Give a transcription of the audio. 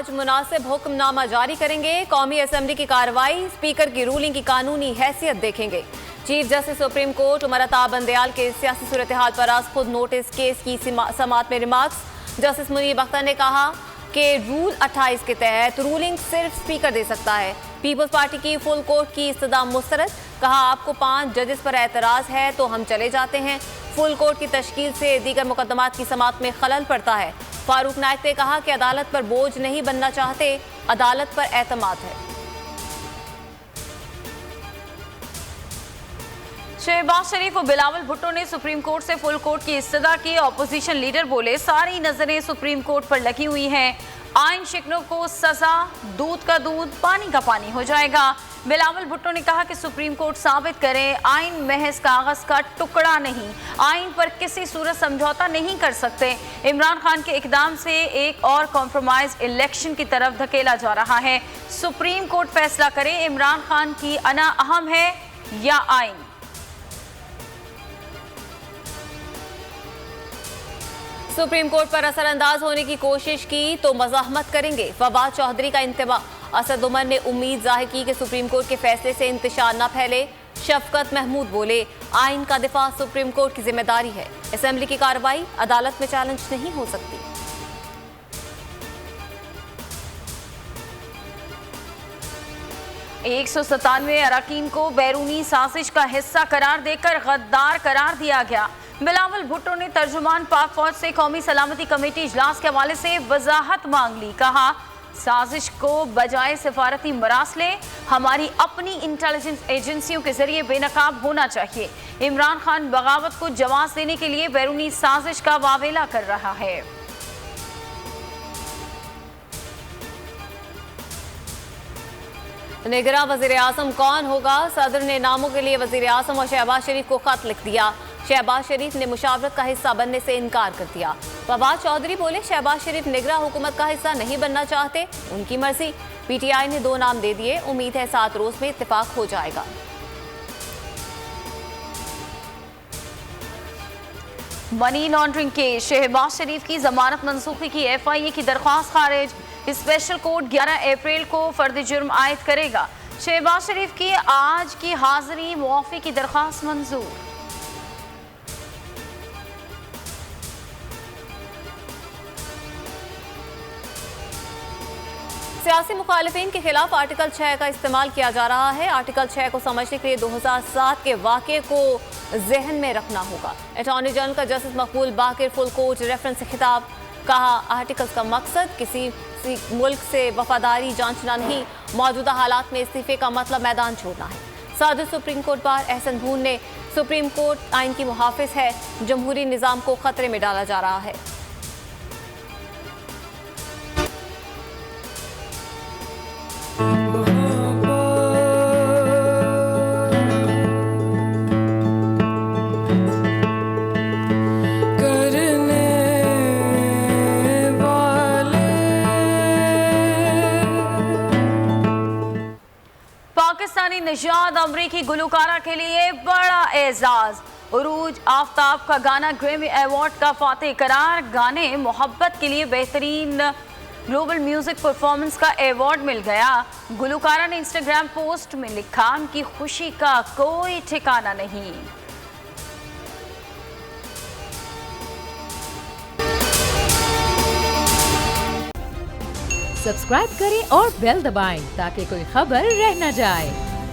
आज मुनासिब हुक्मनामा जारी करेंगे। कौमी असेंबली की कार्रवाई, स्पीकर की रूलिंग की कानूनी हैसियत देखेंगे। Chief justice supreme court Umar Ata Bandial के सियासी सूरत हाल पर आज खुद नोटिस केस की समाअत में रिमार्क्स। जस्टिस मुनीर अख्तर ने कहा कि रूल 28 के तहत रूलिंग सिर्फ स्पीकर दे सकता है। पीपल्स पार्टी की फुल कोर्ट की इस्तदा मुस्तरद। कहा आपको 5 जजेस पर एतराज है तो हम चले जाते हैं। फुल कोर्ट की तश्कील से दीगर मुकदमात की समाअत में खलल पड़ता है। फारूक नाइक ने कहा कि अदालत पर बोझ नहीं बनना चाहते, अदालत पर एतमाद है। शहबाज शरीफ और बिलावल भुट्टो ने सुप्रीम कोर्ट से फुल कोर्ट की इस्तदा की। ऑपोजिशन लीडर बोले सारी नजरें सुप्रीम कोर्ट पर लगी हुई हैं। आइन शिकनों को सजा, दूध का दूध पानी का पानी हो जाएगा। बिलावल भुट्टो ने कहा कि सुप्रीम कोर्ट साबित करे आइन महज कागज का टुकड़ा नहीं, आइन पर किसी सूरत समझौता नहीं कर सकते। इमरान खान के इकदाम से एक और कॉम्प्रोमाइज इलेक्शन की तरफ धकेला जा रहा है। सुप्रीम कोर्ट फैसला करे इमरान खान की अना अहम है या आइन। सुप्रीम कोर्ट पर असरअंदाज होने की कोशिश की तो मज़ाहमत करेंगे, फवाद चौधरी का इंतबा। असद उमर ने उम्मीद जाहिर की कि सुप्रीम कोर्ट के फैसले से इंतशार न फैले। शफकत महमूद बोले आइन का दिफा सुप्रीम कोर्ट की जिम्मेदारी है। असेंबली की कार्रवाई अदालत में चैलेंज नहीं हो सकती। 197 अरकान को बैरूनी साजिश का हिस्सा करार देकर गद्दार करार दिया गया। बिलावल भुट्टो ने तर्जुमान पाक फौज से कौमी सलामती कमेटी इजलास के हवाले से वजाहत मांग ली। कहा साजिश को बजाय सिफारती मरासले हमारी अपनी इंटेलिजेंस एजेंसियों के जरिए बेनकाब होना चाहिए। इमरान खान बगावत को जवाब देने के लिए बैरूनी साजिश का वावेला कर रहा है। निगरां वज़ीर आज़म कौन होगा? सदर ने नामों के लिए वज़ीर आज़म और शहबाज शरीफ को खत लिख दिया। शहबाज शरीफ ने मुशावरत का हिस्सा बनने से इनकार कर दिया। फवाद चौधरी बोले शहबाज शरीफ निगरां हुकूमत का हिस्सा नहीं बनना चाहते, उनकी मर्जी। पीटीआई ने 2 नाम दे दिए, उम्मीद है 7 रोज में इत्तेफाक हो जाएगा। मनी लॉन्ड्रिंग के शहबाज शरीफ की जमानत मनसूखी की FIA की दरख्वास्त खारिज। स्पेशल कोर्ट 11 अप्रैल को फर्द जुर्म आयद करेगा। शहबाज शरीफ की आज की हाजिरी मुआफी की दरख्वास्त मंजूर। सियासी मुखालिफिन के खिलाफ आर्टिकल 6 का इस्तेमाल किया जा रहा है। आर्टिकल 6 को समझने के लिए 2007 के वाक़े को जहन में रखना होगा। अटॉर्नी जनरल का जस्टिस मकबूल बाकिर फुल कोर्ट रेफरेंस से खिताब। कहा आर्टिकल्स का मकसद किसी मुल्क से वफादारी जांचना नहीं, मौजूदा हालात में इस्तीफे का मतलब मैदान छोड़ना है। सदर सुप्रीम कोर्ट बार एहसन भून ने सुप्रीम कोर्ट आइन की मुहाफिज है, जमहूरी निज़ाम को खतरे में डाला जा रहा है। पाकिस्तानी निजात अमरीकी गुलकारा के लिए बड़ा एजाज। उरूज आफ्ताब का गाना ग्रैमी अवार्ड का फातेह करार। गाने मोहब्बत के लिए बेहतरीन ग्लोबल म्यूजिक परफॉर्मेंस का अवार्ड मिल गया। गुलकारा ने इंस्टाग्राम पोस्ट में लिखा उनकी खुशी का कोई ठिकाना नहीं। सब्सक्राइब करें और बेल दबाएं ताकि कोई खबर रह न जाए।